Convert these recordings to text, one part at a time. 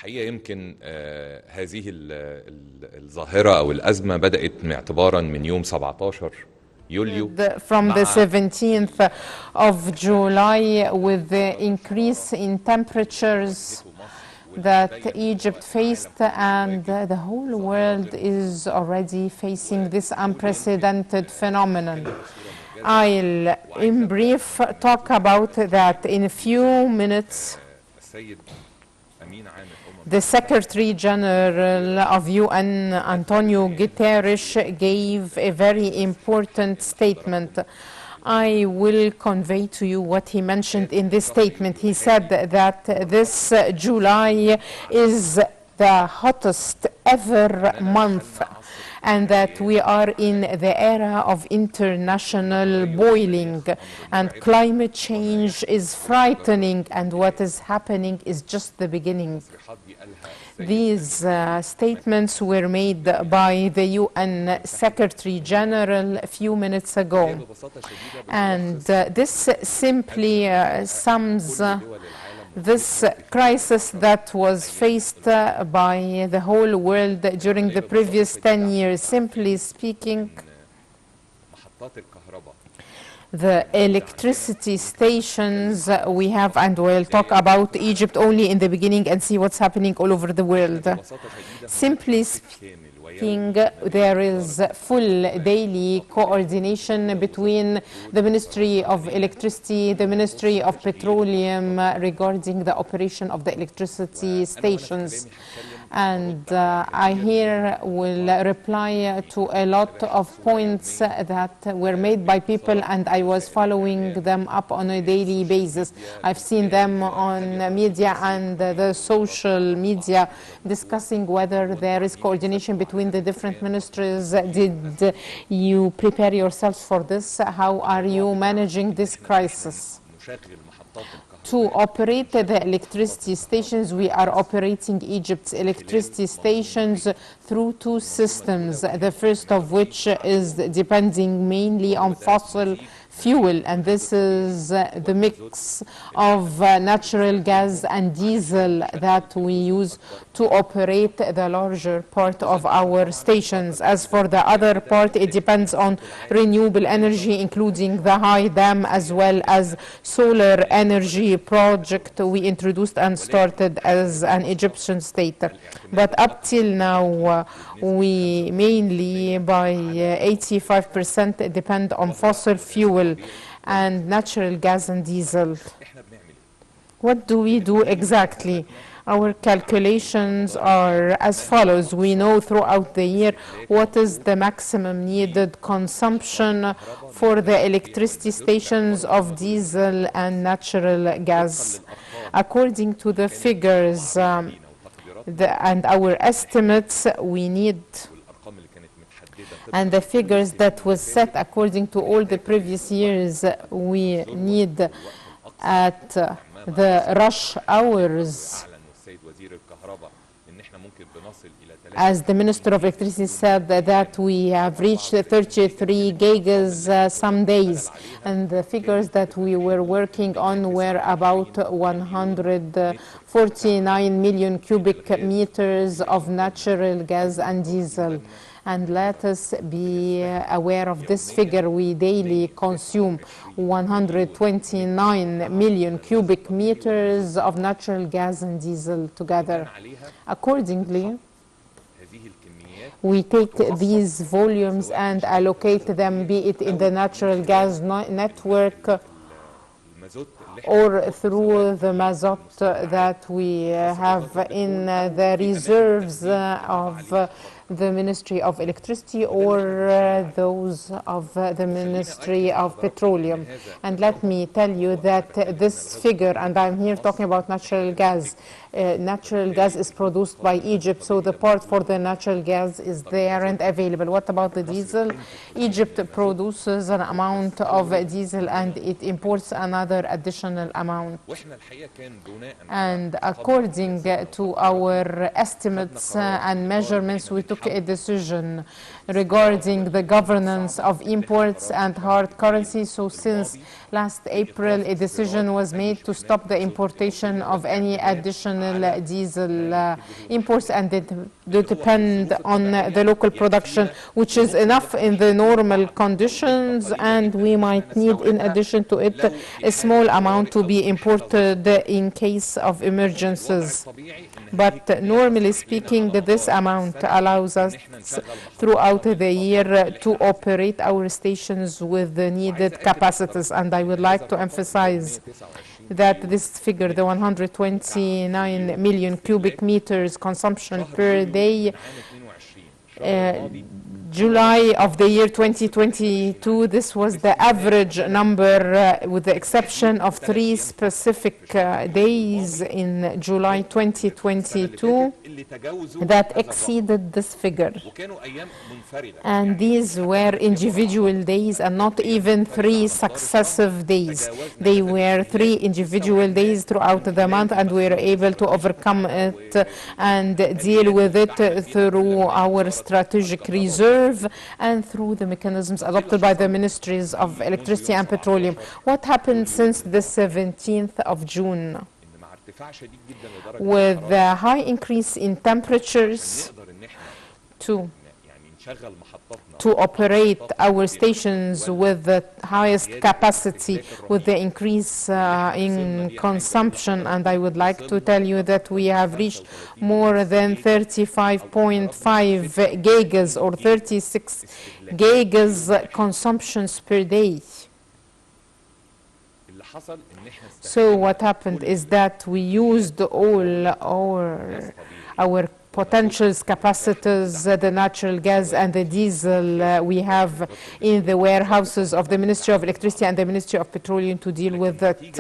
الحقيقة يمكن هذه الظاهرة أو الأزمة بدأت اعتبارا من يوم 17 يوليو from the 17th of July with the increase in temperatures that Egypt faced, and the whole world is already facing this unprecedented phenomenon. I'll in brief talk about that in a few minutes. The Secretary General of UN, Antonio Guterres, gave a very important statement. I will convey to you what he mentioned in this statement. He said that this July is the hottest ever month, and that we are in the era of international boiling, and climate change is frightening, and what is happening is just the beginning. These statements were made by the UN Secretary General a few minutes ago, and this simply sums this crisis that was faced by the whole world during the previous 10 years. Simply speaking, the electricity stations we have, and we'll talk about Egypt only in the beginning and see what's happening all over the world. Simply speaking, there is full daily coordination between the Ministry of Electricity, the Ministry of Petroleum regarding the operation of the electricity stations. And I here will reply to a lot of points that were made by people, and I was following them up on a daily basis. I've seen them on media and the social media discussing whether there is coordination between the different ministries. Did you prepare yourselves for this? How are you managing this crisis? To operate the electricity stations, we are operating Egypt's electricity stations through two systems, the first of which is depending mainly on fossil fuel, and this is the mix of natural gas and diesel that we use to operate the larger part of our stations. As for the other part, it depends on renewable energy, including the high dam as well as solar energy project we introduced and started as an Egyptian state. But up till now, we mainly by 85% depend on fossil fuel and natural gas and diesel. What do we do exactly? Our calculations are as follows. We know throughout the year what is the maximum needed consumption for the electricity stations of diesel and natural gas. According to the figures and our estimates, we need, and the figures that was set according to all the previous years, we need at the rush hours, as the Minister of Electricity said, that we have reached 33 gigas some days, and the figures that we were working on were about 149 million cubic meters of natural gas and diesel. And let us be aware of this figure. We daily consume 129 million cubic meters of natural gas and diesel together. Accordingly, we take these volumes and allocate them, be it in the natural gas network or through the mazot that we have in the reserves of the Ministry of Electricity or those of the Ministry of Petroleum. And let me tell you that this figure, and I'm here talking about natural gas is produced by Egypt, so the part for the natural gas is there and available. What about the diesel? Egypt produces an amount of diesel and it imports another additional amount. And according to our estimates and measurements, we took took a decision regarding the governance of imports and hard currency. So since last April, a decision was made to stop the importation of any additional diesel imports, and they depend on the local production, which is enough in the normal conditions, and we might need, in addition to it, a small amount to be imported in case of emergencies. But normally speaking, this amount allows us throughout the year to operate our stations with the needed capacities. And I would like to emphasize that this figure, the 129 million cubic meters consumption per day, July of the year 2022, this was the average number with the exception of 3 specific days in July 2022 that exceeded this figure. And these were individual days and not even 3 successive days. They were 3 individual days throughout the month, and we were able to overcome it and deal with it through our strategic reserve and through the mechanisms adopted by the Ministries of Electricity and Petroleum. What happened since the 17th of June? With the high increase in temperatures to operate our stations with the highest capacity, with the increase in consumption. And I would like to tell you that we have reached more than 35.5 gigas or 36 gigas consumptions per day. So what happened is that we used all our potentials, capacities, the natural gas and the diesel we have in the warehouses of the Ministry of Electricity and the Ministry of Petroleum to deal with it.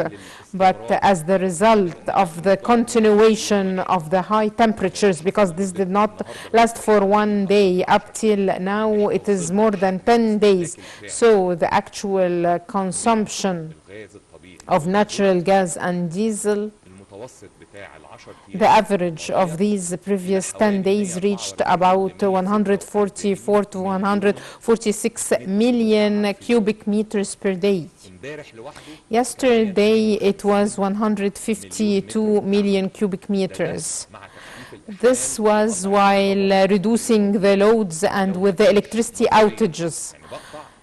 But as the result of the continuation of the high temperatures, because this did not last for 1 day, up till now it is more than 10 days. So the actual consumption of natural gas and diesel, the average of these previous 10 days reached about 144 to 146 million cubic meters per day. Yesterday it was 152 million cubic meters. This was while reducing the loads and with the electricity outages.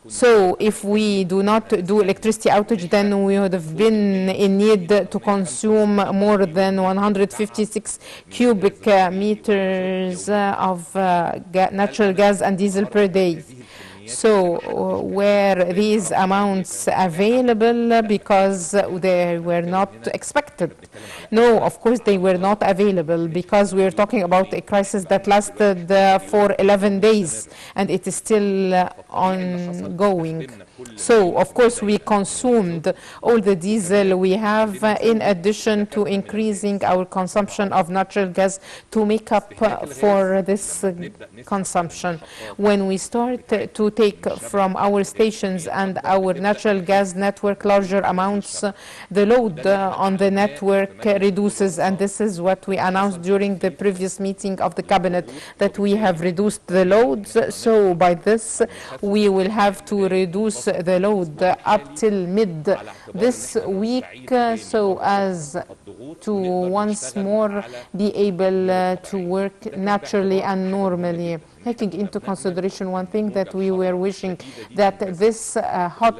So if we do not do electricity outage, then we would have been in need to consume more than 156 cubic meters of natural gas and diesel per day. So were these amounts available because they were not expected? No, of course they were not available, because we are talking about a crisis that lasted for 11 days and it is still ongoing. So of course we consumed all the diesel we have in addition to increasing our consumption of natural gas to make up for this consumption. When we start to take from our stations and our natural gas network larger amounts, the load on the network reduces, and this is what we announced during the previous meeting of the cabinet, that we have reduced the loads. So by this we will have to reduce the load up till mid this week, so as to once more be able to work naturally and normally, taking into consideration one thing, that we were wishing that this hot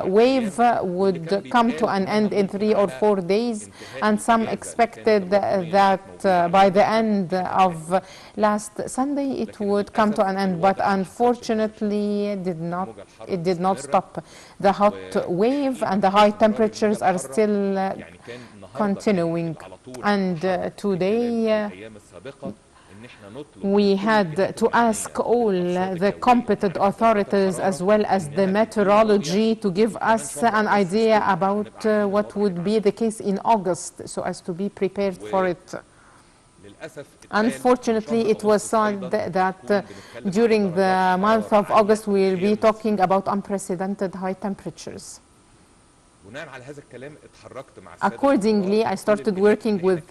wave would come to an end in 3 or 4 days, and some expected that by the end of last Sunday it would come to an end, but unfortunately it did not stop. The hot wave and the high temperatures are still continuing, and today we had to ask all the competent authorities as well as the meteorology to give us an idea about what would be the case in August, so as to be prepared for it. Unfortunately, it was said that during the month of August we will be talking about unprecedented high temperatures. Accordingly, I started working with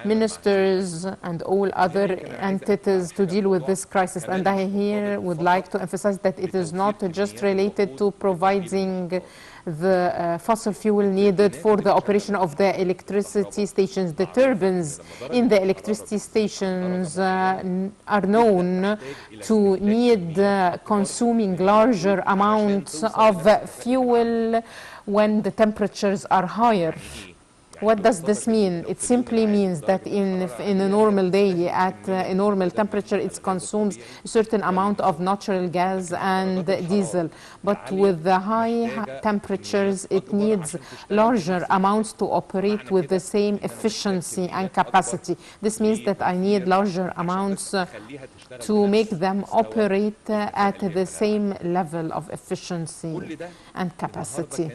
ministers and all other entities to deal with this crisis. And I here would like to emphasize that it is not just related to providing the fossil fuel needed for the operation of the electricity stations. The turbines in the electricity stations are known to need consuming larger amounts of fuel when the temperatures are higher. What does this mean? It simply means that in a normal day, at a normal temperature, it consumes a certain amount of natural gas and diesel. But with the high temperatures, it needs larger amounts to operate with the same efficiency and capacity. This means that I need larger amounts to make them operate at the same level of efficiency and capacity.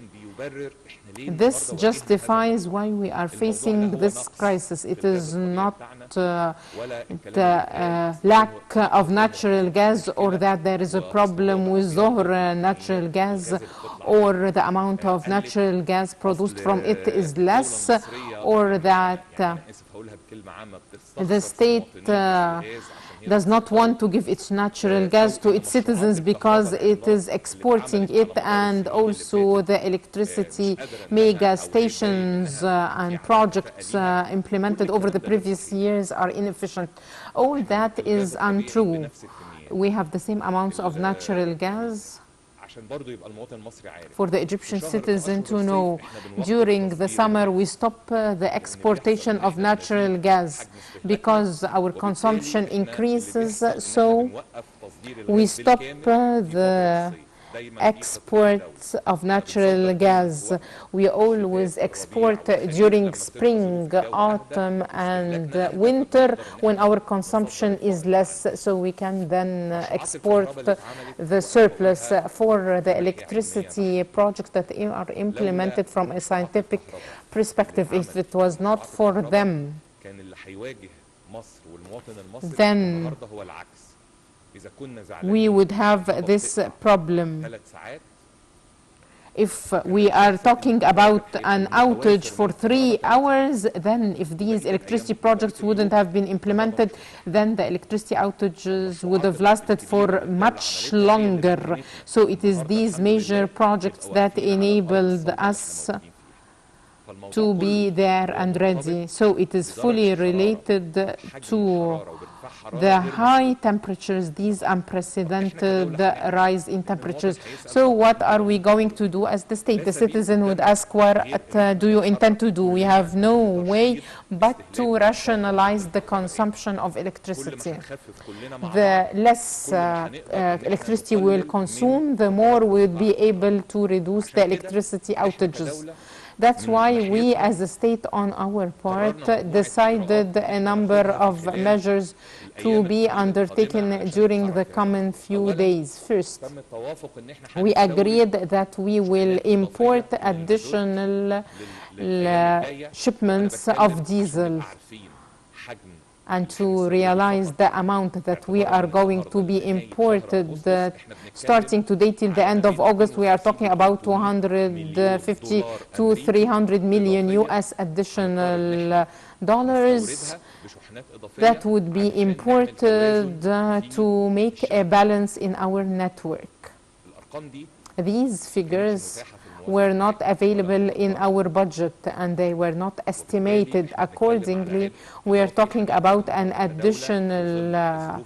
This justifies why we are facing this crisis. It is not the lack of natural gas, or that there is a problem with Zohr natural gas, or the amount of natural gas produced from it is less, or that the state does not want to give its natural gas to its citizens because it is exporting it, and also the electricity mega stations and projects implemented over the previous years are inefficient. All that is untrue. We have the same amounts of natural gas. For the Egyptian citizen to know, during the summer we stop the exportation of natural gas because our consumption increases, so we stop the exports of natural gas. We always export during spring, autumn and winter when our consumption is less, so we can then export the surplus. For the electricity projects that are implemented from a scientific perspective, if it was not for them, then we would have this problem. If we are talking about an outage for 3 hours, then if these electricity projects wouldn't have been implemented, then the electricity outages would have lasted for much longer. So it is these major projects that enabled us to be there and ready. So it is fully related to the high temperatures, these unprecedented rise in temperatures. So what are we going to do as the state? The citizen would ask, what do you intend to do? We have no way but to rationalize the consumption of electricity. The less electricity we'll consume, the more we'll be able to reduce the electricity outages. That's why we as a state on our part decided a number of measures to be undertaken during the coming few days. First, we agreed that we will import additional shipments of diesel, and to realize the amount that we are going to be imported starting today till the end of August, we are talking about 250 to 300 million US additional dollars that would be imported to make a balance in our network. These figures were not available in our budget and they were not estimated accordingly. We are talking about an additional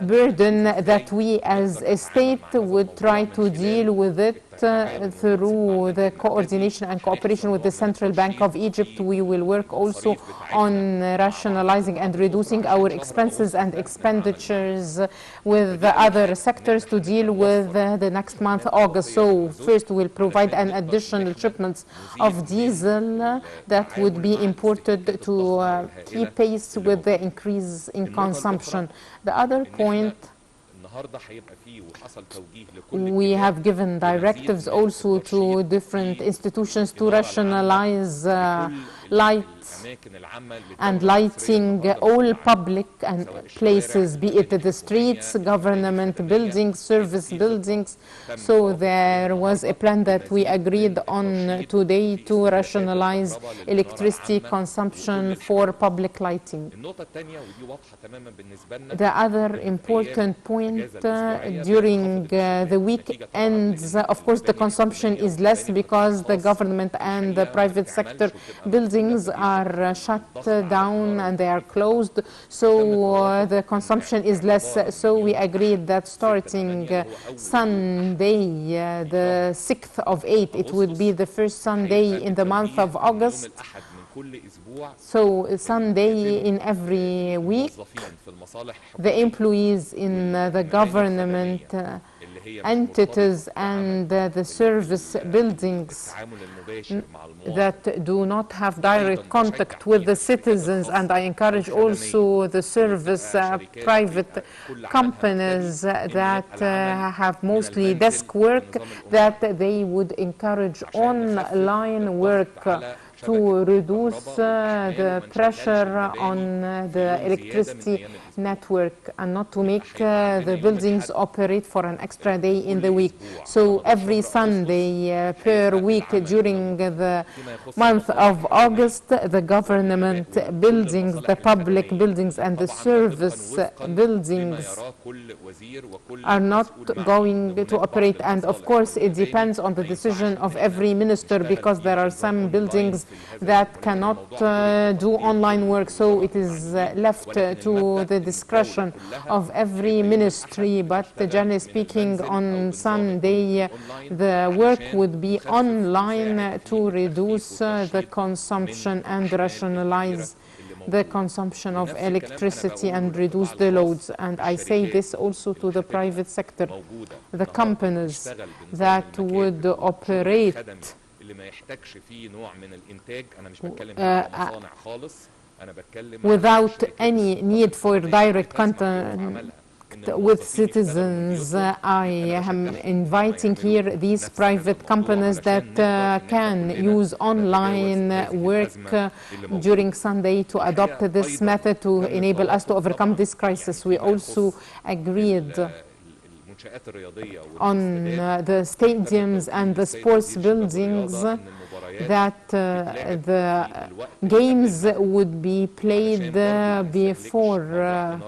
burden that we as a state would try to deal with it through the coordination and cooperation with the Central Bank of Egypt. We will work also on rationalizing and reducing our expenses and expenditures with the other sectors to deal with the next month, August. So first we'll provide an additional shipments of diesel that would be imported to keep pace with the increase in consumption. The other point, we have given directives also to different institutions to rationalize, like streets and lighting all public and places, be it the streets, government buildings, service buildings. So there was a plan that we agreed on today to rationalize electricity consumption for public lighting. The other important point during the weekends, of course, the consumption is less because the government and the private sector buildings are shut down and they are closed, so the consumption is less. So we agreed that starting Sunday, the 6th of 8, it would be the first Sunday in the month of August. So Sunday in every week, the employees in the government entities and the service buildings that do not have direct contact with the citizens, and I encourage also the service private companies that have mostly desk work, that they would encourage online work to reduce the pressure on the electricity network and not to make the buildings operate for an extra day in the week. So every Sunday per week during the month of August, the government buildings, the public buildings and the service buildings are not going to operate. And of course it depends on the decision of every minister, because there are some buildings that cannot do online work, so it is left to the discretion of every ministry. But generally speaking, on Sunday the work would be online to reduce the consumption and rationalize the consumption of electricity and reduce the loads. And I say this also to the private sector, the companies that would operate without any need for direct contact with citizens. I am inviting here these private companies that can use online work during Sunday to adopt this method to enable us to overcome this crisis. We also agreed on the stadiums and the sports buildings that the games would be played before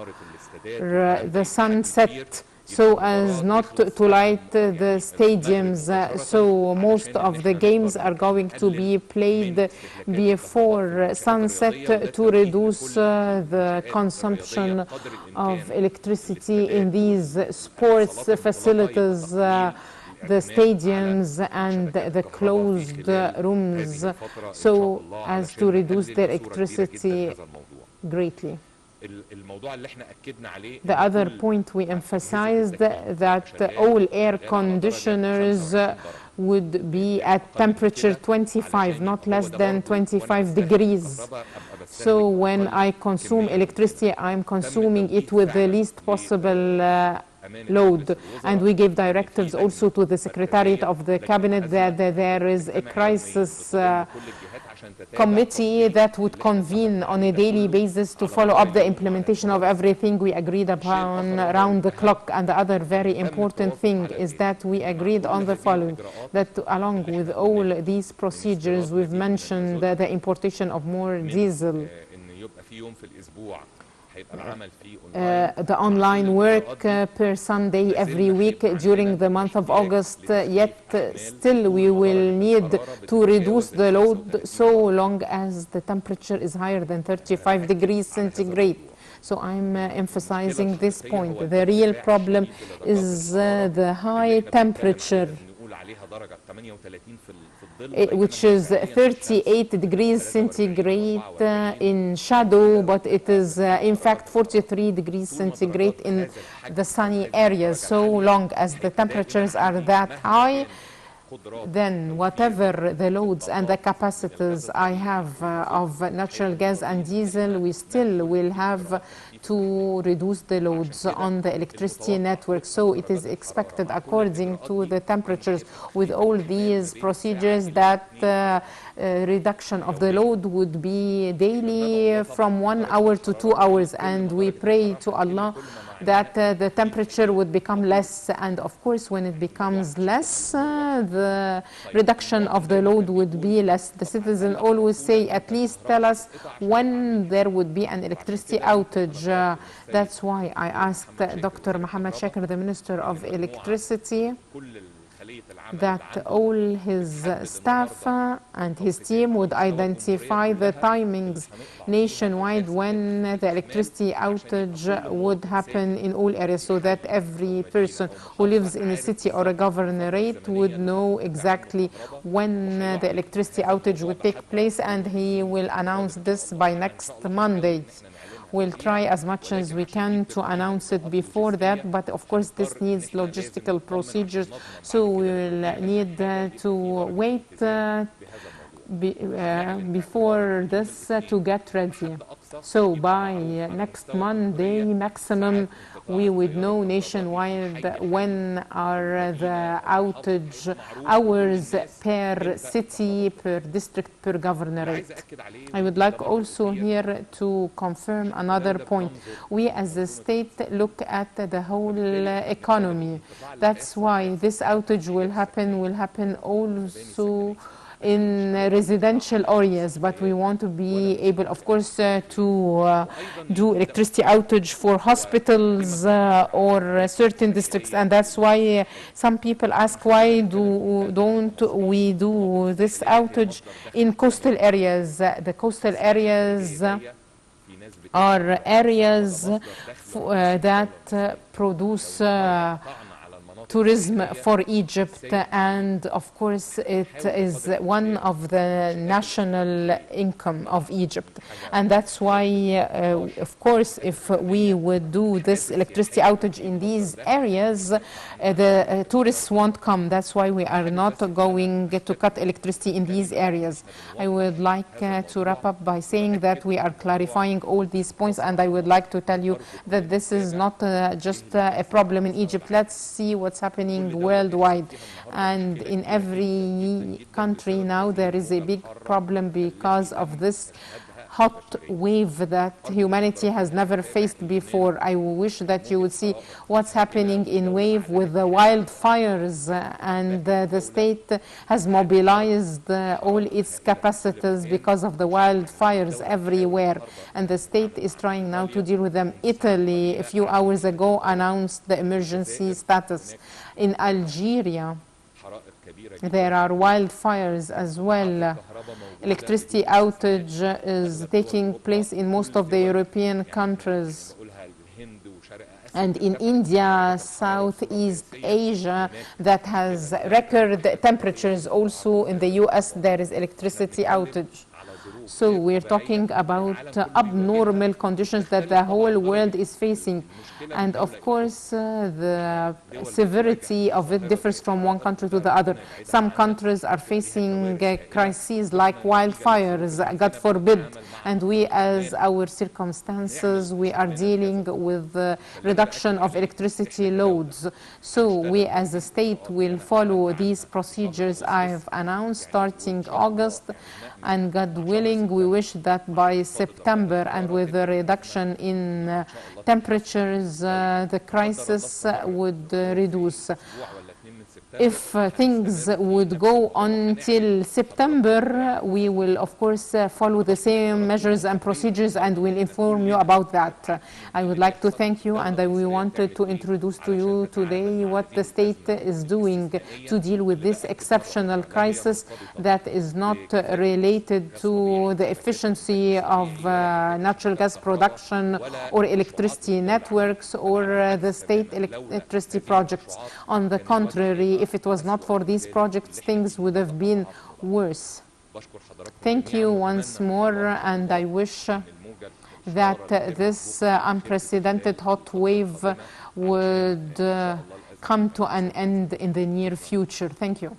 the sunset, so as not to light the stadiums. So most of the games are going to be played before sunset to reduce the consumption of electricity in these sports facilities, the stadiums and the closed rooms, so as to reduce their electricity greatly. The other point we emphasized that all air conditioners would be at temperature 25, not less than 25 degrees. So when I consume electricity, I'm consuming it with the least possible load. And we gave directives also to the Secretariat of the Cabinet that there is a crisis committee that would convene on a daily basis to follow up the implementation of everything we agreed upon around the clock. And the other very important thing is that we agreed on the following, that along with all these procedures, we've mentioned the importation of more diesel, the online work per Sunday every week during the month of August, yet still we will need to reduce the load so long as the temperature is higher than 35 degrees centigrade. So I'm emphasizing this point. The real problem is the high temperature, which is 38 degrees centigrade in shadow, but it is in fact 43 degrees centigrade in the sunny areas. So long as the temperatures are that high, then whatever the loads and the capacities I have of natural gas and diesel, we still will have to reduce the loads on the electricity network. So it is expected, according to the temperatures, with all these procedures, that reduction of the load would be daily from 1 hour to 2 hours, and we pray to Allah that the temperature would become less, and of course when it becomes less, the reduction of the load would be less. The citizen always say, at least tell us when there would be an electricity outage. That's why I asked Dr. Mohammed Shakir, the Minister of Electricity, that all his staff and his team would identify the timings nationwide when the electricity outage would happen in all areas, so that every person who lives in a city or a governorate would know exactly when the electricity outage would take place, and he will announce this by next Monday. We'll try as much as we can to announce it before that, but of course this needs logistical procedures, so we'll need to wait before this to get ready. So by next Monday maximum, we would know nationwide when are the outage hours per city, per district, per governorate. I would like also here to confirm another point. We as a state look at the whole economy. That's why this outage will happen also in residential areas, but we want to be able, of course, to do electricity outage for hospitals or certain districts, and that's why some people ask, why don't we do this outage in coastal areas? The coastal areas are areas that produce tourism for Egypt, and of course it is one of the national income of Egypt, and that's why of course if we would do this electricity outage in these areas, the tourists won't come. That's why we are not going to cut electricity in these areas. I would like to wrap up by saying that we are clarifying all these points, and I would like to tell you that this is not just a problem in Egypt. Let's see what's happening worldwide, and in every country now there is a big problem because of this hot wave that humanity has never faced before. I wish that you would see what's happening in wave with the wildfires, and the state has mobilized all its capacities because of the wildfires everywhere, and the state is trying now to deal with them. Italy a few hours ago announced the emergency status. In Algeria there are wildfires as well. Electricity outage is taking place in most of the European countries. And in India, Southeast Asia, that has record temperatures. Also in the US, there is electricity outage. So we're talking about abnormal conditions that the whole world is facing. And of course, the severity of it differs from one country to the other. Some countries are facing crises like wildfires, God forbid. And we, as our circumstances, we are dealing with the reduction of electricity loads. So we as a state will follow these procedures I have announced starting August. And God willing, we wish that by September, and with a reduction in temperatures, the crisis would reduce. If things would go on till September, we will of course follow the same measures and procedures, and will inform you about that. I would like to thank you, and we wanted to introduce to you today what the state is doing to deal with this exceptional crisis that is not related to the efficiency of natural gas production or electricity networks or the state electricity projects. On the contrary, if it was not for these projects, things would have been worse. Thank you once more, and I wish that this unprecedented hot wave would come to an end in the near future. Thank you.